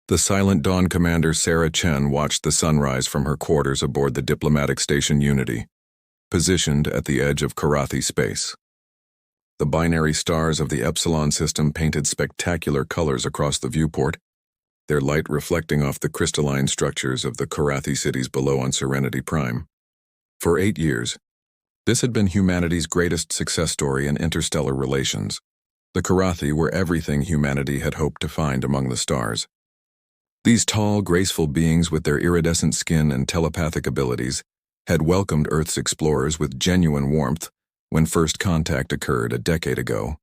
The Silent Dawn commander Sarah Chen watched the sunrise from her quarters aboard the diplomatic station Unity, positioned at the edge of Karathi space. The binary stars of the Epsilon system painted spectacular colors across the viewport, their light reflecting off the crystalline structures of the Karathi cities below on Serenity Prime. For 8 years, this had been humanity's greatest success story in interstellar relations. The Karathi were everything humanity had hoped to find among the stars. These tall, graceful beings with their iridescent skin and telepathic abilities had welcomed Earth's explorers with genuine warmth when first contact occurred a decade ago.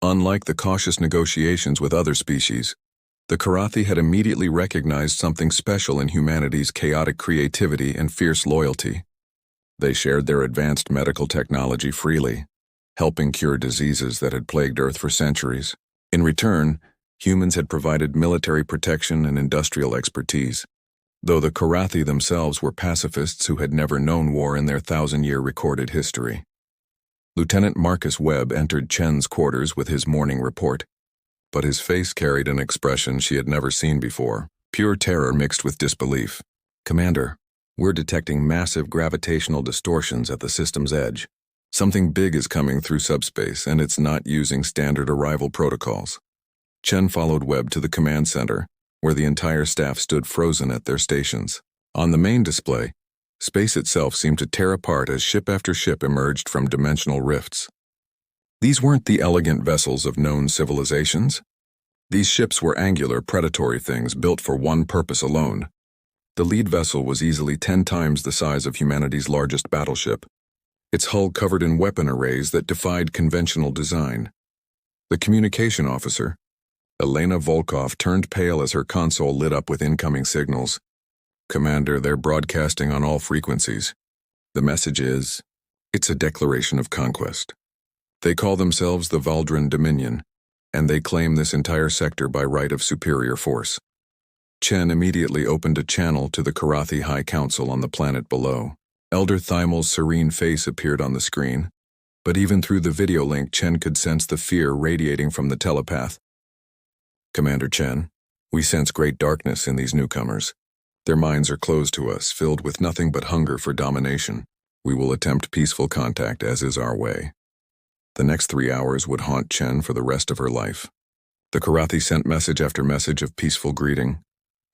Unlike the cautious negotiations with other species, the Karathi had immediately recognized something special in humanity's chaotic creativity and fierce loyalty. They shared their advanced medical technology freely, helping cure diseases that had plagued Earth for centuries. In return, humans had provided military protection and industrial expertise, though the Karathi themselves were pacifists who had never known war in their 1,000-year recorded history. Lieutenant Marcus Webb entered Chen's quarters with his morning report, but his face carried an expression she had never seen before, pure terror mixed with disbelief. "Commander, we're detecting massive gravitational distortions at the system's edge. Something big is coming through subspace, and it's not using standard arrival protocols." Chen followed Webb to the command center, where the entire staff stood frozen at their stations. On the main display, space itself seemed to tear apart as ship after ship emerged from dimensional rifts. These weren't the elegant vessels of known civilizations. These ships were angular, predatory things built for one purpose alone. The lead vessel was easily 10 times the size of humanity's largest battleship, its hull covered in weapon arrays that defied conventional design. The communication officer, Elena Volkov, turned pale as her console lit up with incoming signals. "Commander, they're broadcasting on all frequencies. The message is, it's a declaration of conquest. They call themselves the Valdran Dominion, and they claim this entire sector by right of superior force." Chen immediately opened a channel to the Karathi High Council on the planet below. Elder Thymel's serene face appeared on the screen, but even through the video link Chen could sense the fear radiating from the telepath. "Commander Chen, we sense great darkness in these newcomers. Their minds are closed to us, filled with nothing but hunger for domination. We will attempt peaceful contact, as is our way." The next 3 hours would haunt Chen for the rest of her life. The Karathi sent message after message of peaceful greeting,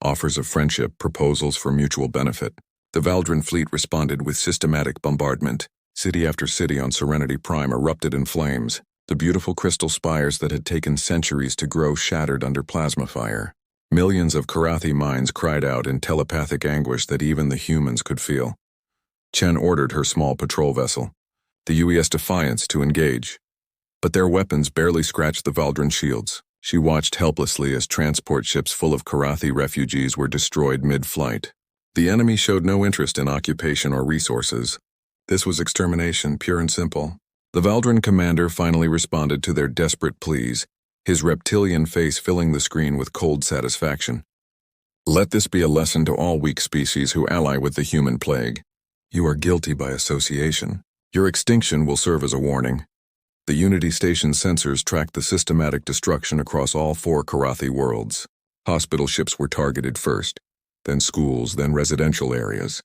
offers of friendship, proposals for mutual benefit. The Valdran fleet responded with systematic bombardment. City after city on Serenity Prime erupted in flames. The beautiful crystal spires that had taken centuries to grow shattered under plasma fire. Millions of Karathi minds cried out in telepathic anguish that even the humans could feel. Chen ordered her small patrol vessel, the UES Defiance, to engage. But their weapons barely scratched the Valdran shields. She watched helplessly as transport ships full of Karathi refugees were destroyed mid-flight. The enemy showed no interest in occupation or resources. This was extermination, pure and simple. The Valdran commander finally responded to their desperate pleas, his reptilian face filling the screen with cold satisfaction. "Let this be a lesson to all weak species who ally with the human plague. You are guilty by association. Your extinction will serve as a warning." The Unity Station sensors tracked the systematic destruction across all 4 Karathi worlds. Hospital ships were targeted first, then schools, then residential areas.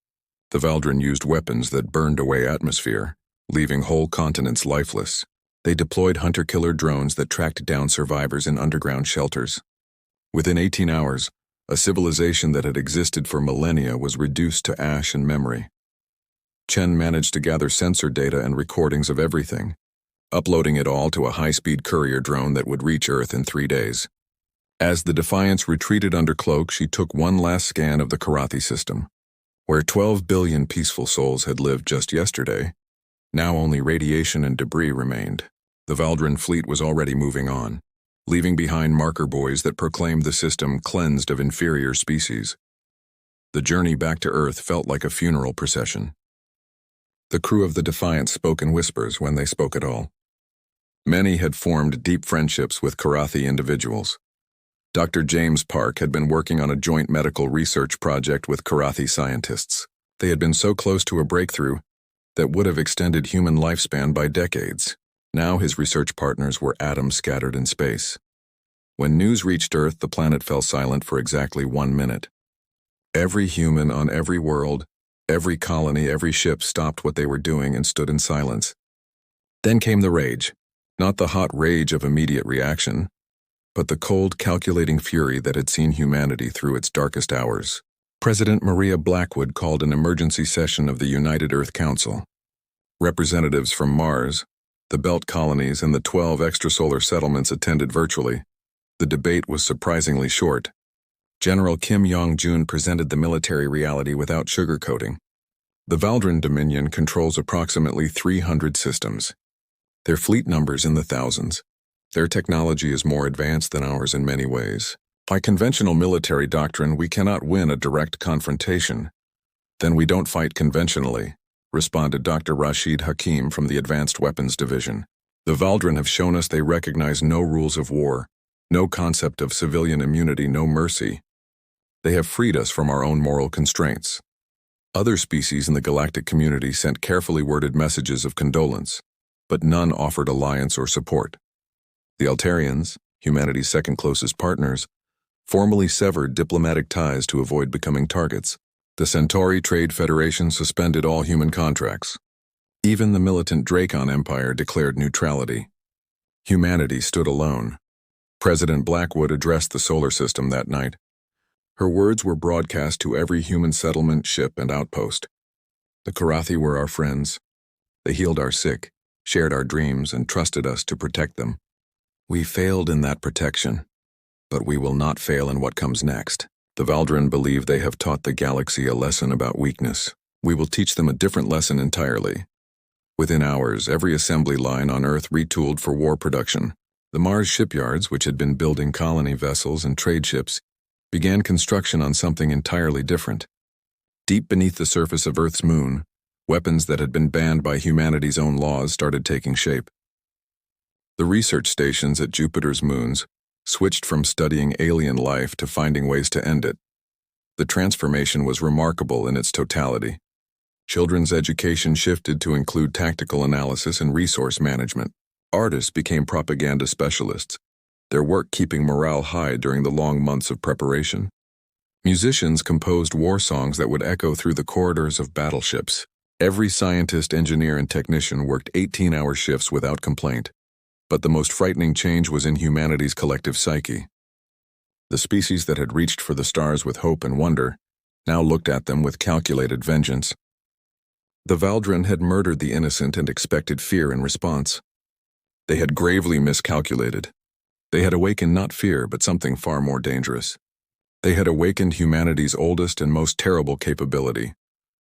The Valdran used weapons that burned away atmosphere, leaving whole continents lifeless. They deployed hunter-killer drones that tracked down survivors in underground shelters. Within 18 hours, a civilization that had existed for millennia was reduced to ash and memory. Chen managed to gather sensor data and recordings of everything, uploading it all to a high-speed courier drone that would reach Earth in 3 days. As the Defiance retreated under cloak, she took one last scan of the Karathi system. Where 12 billion peaceful souls had lived just yesterday, now only radiation and debris remained. The Valdran fleet was already moving on, leaving behind marker buoys that proclaimed the system cleansed of inferior species. The journey back to Earth felt like a funeral procession. The crew of the Defiance spoke in whispers when they spoke at all. Many had formed deep friendships with Karathi individuals. Dr. James Park had been working on a joint medical research project with Karathi scientists. They had been so close to a breakthrough that would have extended human lifespan by decades. Now his research partners were atoms scattered in space. When news reached Earth, the planet fell silent for exactly 1 minute. Every human on every world, every colony, every ship stopped what they were doing and stood in silence. Then came the rage. Not the hot rage of immediate reaction, but the cold, calculating fury that had seen humanity through its darkest hours. President Maria Blackwood called an emergency session of the United Earth Council. Representatives from Mars, the Belt colonies, and the 12 extrasolar settlements attended virtually. The debate was surprisingly short. General Kim Yong-jun presented the military reality without sugarcoating. The Valdran Dominion controls approximately 300 systems. Their fleet numbers in the thousands. Their technology is more advanced than ours in many ways. By conventional military doctrine, we cannot win a direct confrontation. Then we don't fight conventionally, responded Dr. Rashid Hakim from the Advanced Weapons Division. The Valdran have shown us they recognize no rules of war, no concept of civilian immunity, no mercy. They have freed us from our own moral constraints. Other species in the galactic community sent carefully worded messages of condolence, but none offered alliance or support. The Altarians, humanity's second closest partners, formally severed diplomatic ties to avoid becoming targets. The Centauri Trade Federation suspended all human contracts. Even the militant Dracon Empire declared neutrality. Humanity stood alone. President Blackwood addressed the solar system that night. Her words were broadcast to every human settlement, ship, and outpost. The Karathi were our friends. They healed our sick, shared our dreams, and trusted us to protect them. We failed in that protection, but we will not fail in what comes next. The Valdran believe they have taught the galaxy a lesson about weakness. We will teach them a different lesson entirely. Within hours, every assembly line on Earth retooled for war production. The Mars shipyards, which had been building colony vessels and trade ships, began construction on something entirely different. Deep beneath the surface of Earth's moon, weapons that had been banned by humanity's own laws started taking shape. The research stations at Jupiter's moons switched from studying alien life to finding ways to end it. The transformation was remarkable in its totality. Children's education shifted to include tactical analysis and resource management. Artists became propaganda specialists, their work keeping morale high during the long months of preparation. Musicians composed war songs that would echo through the corridors of battleships. Every scientist, engineer, and technician worked 18-hour shifts without complaint. But the most frightening change was in humanity's collective psyche. The species that had reached for the stars with hope and wonder now looked at them with calculated vengeance. The Valdran had murdered the innocent and expected fear in response. They had gravely miscalculated. They had awakened not fear, but something far more dangerous. They had awakened humanity's oldest and most terrible capability,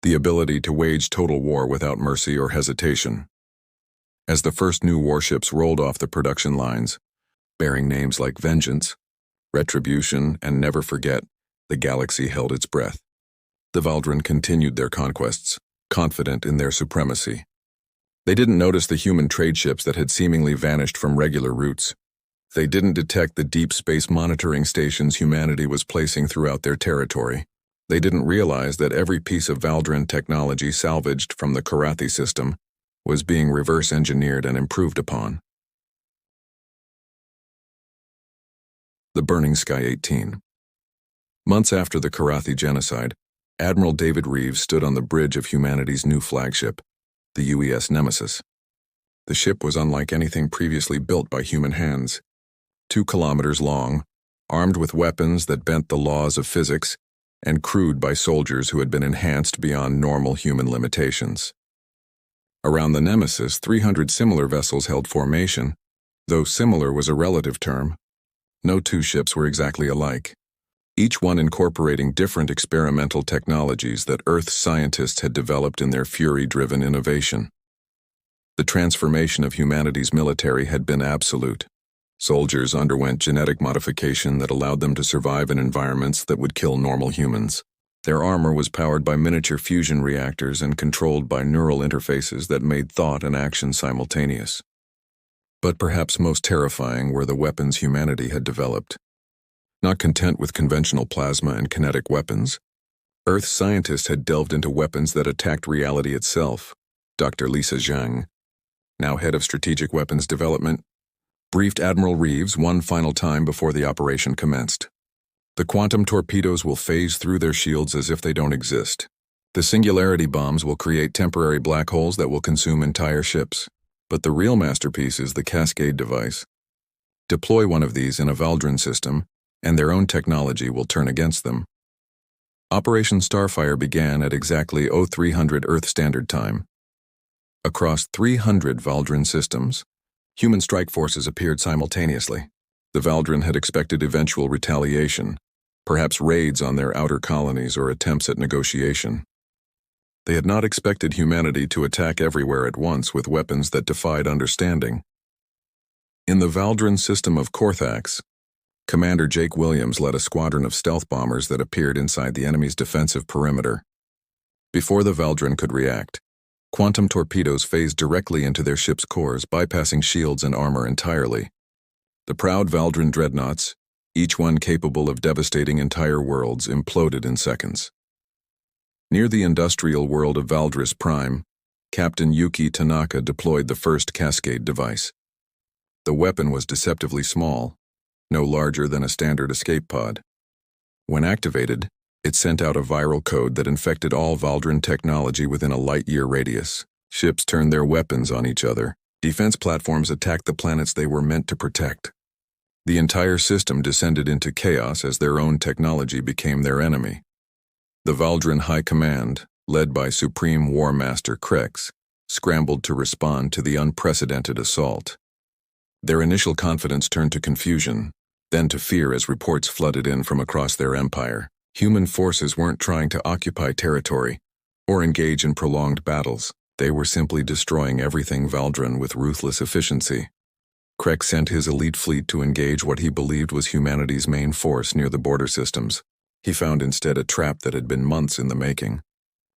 the ability to wage total war without mercy or hesitation. As the first new warships rolled off the production lines, bearing names like Vengeance, Retribution, and Never Forget, the galaxy held its breath. The Valdran continued their conquests, confident in their supremacy. They didn't notice the human trade ships that had seemingly vanished from regular routes. They didn't detect the deep space monitoring stations humanity was placing throughout their territory. They didn't realize that every piece of Valdran technology salvaged from the Karathi system was being reverse-engineered and improved upon. The Burning Sky 18. Months after the Karathi genocide, Admiral David Reeves stood on the bridge of humanity's new flagship, the UES Nemesis. The ship was unlike anything previously built by human hands. 2 kilometers long, armed with weapons that bent the laws of physics, and crewed by soldiers who had been enhanced beyond normal human limitations. Around the Nemesis, 300 similar vessels held formation, though similar was a relative term. No two ships were exactly alike, each one incorporating different experimental technologies that Earth's scientists had developed in their fury-driven innovation. The transformation of humanity's military had been absolute. Soldiers underwent genetic modification that allowed them to survive in environments that would kill normal humans. Their armor was powered by miniature fusion reactors and controlled by neural interfaces that made thought and action simultaneous. But perhaps most terrifying were the weapons humanity had developed. Not content with conventional plasma and kinetic weapons, Earth scientists had delved into weapons that attacked reality itself. Dr. Lisa Zhang, now head of strategic weapons development, briefed Admiral Reeves one final time before the operation commenced. The quantum torpedoes will phase through their shields as if they don't exist. The singularity bombs will create temporary black holes that will consume entire ships. But the real masterpiece is the Cascade device. Deploy one of these in a Valdrin system, and their own technology will turn against them. Operation Starfire began at exactly 0300 Earth Standard Time. Across 300 Valdrin systems, human strike forces appeared simultaneously. The Valdrin had expected eventual retaliation, perhaps raids on their outer colonies or attempts at negotiation. They had not expected humanity to attack everywhere at once with weapons that defied understanding. In the Valdrin system of Korthax, Commander Jake Williams led a squadron of stealth bombers that appeared inside the enemy's defensive perimeter. Before the Valdrin could react, quantum torpedoes phased directly into their ship's cores, bypassing shields and armor entirely. The proud Valdrin dreadnoughts, each one capable of devastating entire worlds, imploded in seconds. Near the industrial world of Valdris Prime, Captain Yuki Tanaka deployed the first Cascade device. The weapon was deceptively small, no larger than a standard escape pod. When activated, it sent out a viral code that infected all Valdrin technology within a light-year radius. Ships turned their weapons on each other. Defense platforms attacked the planets they were meant to protect. The entire system descended into chaos as their own technology became their enemy. The Valdrin High Command, led by Supreme War Master Krex, scrambled to respond to the unprecedented assault. Their initial confidence turned to confusion, then to fear as reports flooded in from across their empire. Human forces weren't trying to occupy territory or engage in prolonged battles. They were simply destroying everything Valdrin with ruthless efficiency. Krex sent his elite fleet to engage what he believed was humanity's main force near the border systems. He found instead a trap that had been months in the making.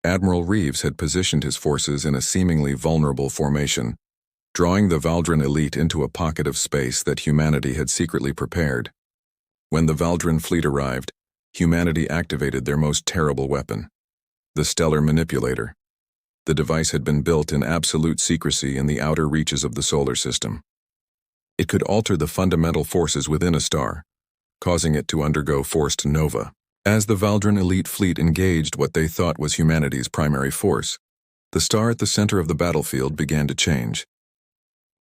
Admiral Reeves had positioned his forces in a seemingly vulnerable formation, drawing the Valdrin elite into a pocket of space that humanity had secretly prepared. When the Valdrin fleet arrived, humanity activated their most terrible weapon, the Stellar Manipulator. The device had been built in absolute secrecy in the outer reaches of the solar system. It could alter the fundamental forces within a star, causing it to undergo forced nova. As the Valdrin elite fleet engaged what they thought was humanity's primary force, the star at the center of the battlefield began to change.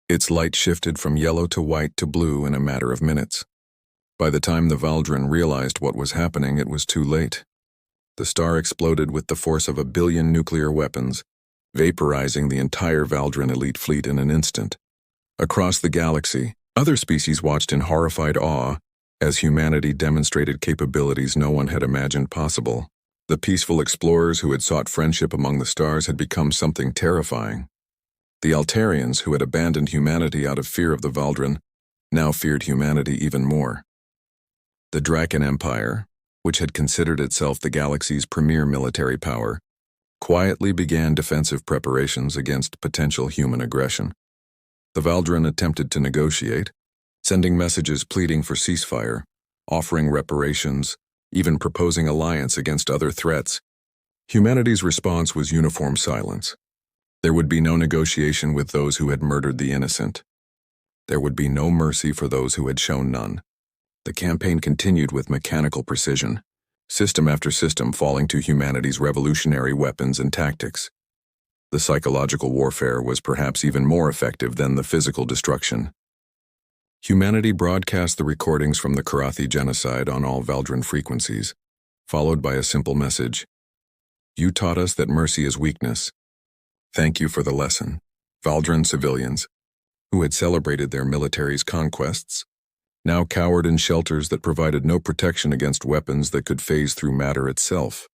Its light shifted from yellow to white to blue in a matter of minutes. By the time the Valdrin realized what was happening, it was too late. The star exploded with the force of 1 billion nuclear weapons, vaporizing the entire Valdrin elite fleet in an instant. Across the galaxy, other species watched in horrified awe as humanity demonstrated capabilities no one had imagined possible. The peaceful explorers who had sought friendship among the stars had become something terrifying. The Altarians, who had abandoned humanity out of fear of the Valdrin, now feared humanity even more. The Draken Empire, which had considered itself the galaxy's premier military power, quietly began defensive preparations against potential human aggression. The Valdrin attempted to negotiate, sending messages pleading for ceasefire, offering reparations, even proposing alliance against other threats. Humanity's response was uniform silence. There would be no negotiation with those who had murdered the innocent. There would be no mercy for those who had shown none. The campaign continued with mechanical precision, system after system falling to humanity's revolutionary weapons and tactics. The psychological warfare was perhaps even more effective than the physical destruction. Humanity broadcast the recordings from the Karathi genocide on all Valdrin frequencies, followed by a simple message. You taught us that mercy is weakness. Thank you for the lesson. Valdrin civilians, who had celebrated their military's conquests, now cowered in shelters that provided no protection against weapons that could phase through matter itself.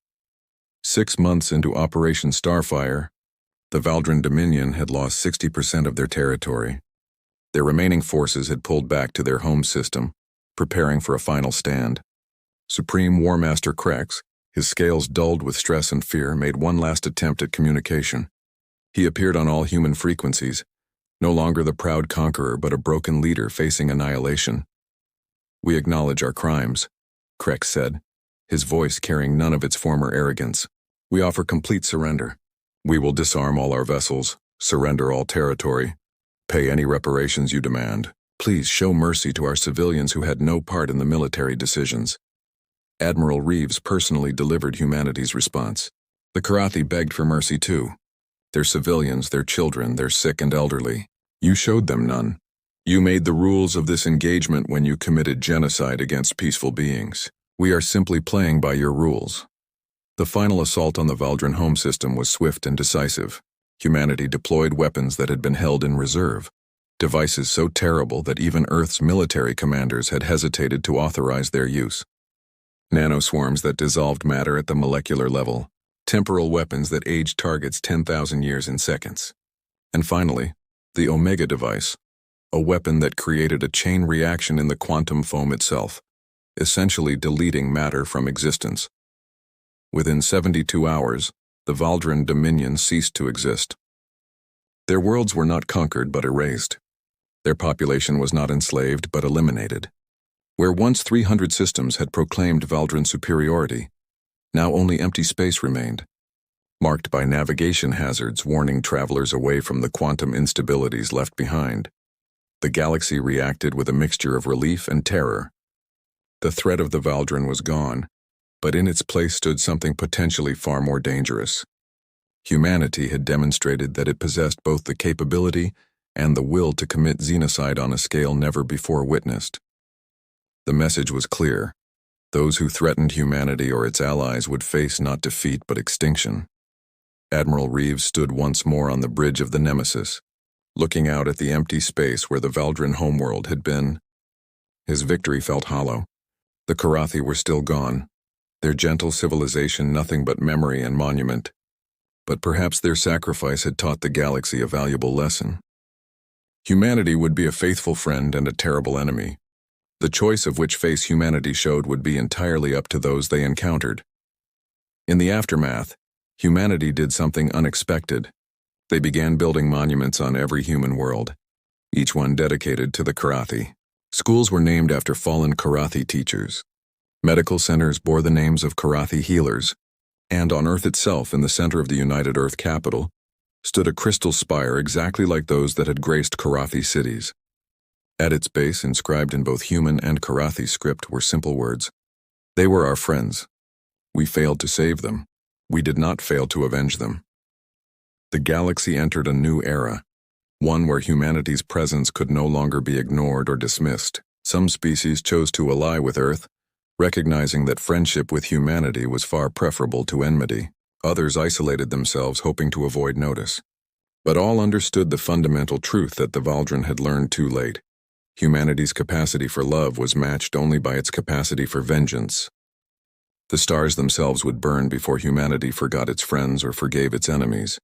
6 months into Operation Starfire, the Valdrin Dominion had lost 60% of their territory. Their remaining forces had pulled back to their home system, preparing for a final stand. Supreme War Master Krex, his scales dulled with stress and fear, made one last attempt at communication. He appeared on all human frequencies, no longer the proud conqueror but a broken leader facing annihilation. We acknowledge our crimes, Krex said, his voice carrying none of its former arrogance. We offer complete surrender. We will disarm all our vessels, surrender all territory, pay any reparations you demand. Please show mercy to our civilians who had no part in the military decisions. Admiral Reeves personally delivered humanity's response. The Karathi begged for mercy too. Their civilians, their children, their sick and elderly. You showed them none. You made the rules of this engagement when you committed genocide against peaceful beings. We are simply playing by your rules. The final assault on the Valdran home system was swift and decisive. Humanity deployed weapons that had been held in reserve. Devices so terrible that even Earth's military commanders had hesitated to authorize their use. Nanoswarms that dissolved matter at the molecular level. Temporal weapons that aged targets 10,000 years in seconds. And finally, the Omega device, a weapon that created a chain reaction in the quantum foam itself, essentially deleting matter from existence. Within 72 hours, the Valdran Dominion ceased to exist. Their worlds were not conquered but erased. Their population was not enslaved but eliminated. Where once 300 systems had proclaimed Valdran superiority, now only empty space remained, marked by navigation hazards warning travelers away from the quantum instabilities left behind. The galaxy reacted with a mixture of relief and terror. The threat of the Valdran was gone, but in its place stood something potentially far more dangerous. Humanity had demonstrated that it possessed both the capability and the will to commit xenocide on a scale never before witnessed. The message was clear. Those who threatened humanity or its allies would face not defeat but extinction. Admiral Reeves stood once more on the bridge of the Nemesis, looking out at the empty space where the Valdran homeworld had been. His victory felt hollow. The Karathi were still gone, their gentle civilization nothing but memory and monument. But perhaps their sacrifice had taught the galaxy a valuable lesson. Humanity would be a faithful friend and a terrible enemy, the choice of which face humanity showed would be entirely up to those they encountered. In the aftermath, humanity did something unexpected. They began building monuments on every human world, each one dedicated to the Karathi. Schools were named after fallen Karathi teachers. Medical centers bore the names of Karathi healers, and on Earth itself, in the center of the United Earth capital, stood a crystal spire exactly like those that had graced Karathi cities. At its base, inscribed in both human and Karathi script, were simple words. They were our friends. We failed to save them. We did not fail to avenge them. The galaxy entered a new era, one where humanity's presence could no longer be ignored or dismissed. Some species chose to ally with Earth, recognizing that friendship with humanity was far preferable to enmity. Others isolated themselves, hoping to avoid notice. But all understood the fundamental truth that the Valdran had learned too late. Humanity's capacity for love was matched only by its capacity for vengeance. The stars themselves would burn before humanity forgot its friends or forgave its enemies.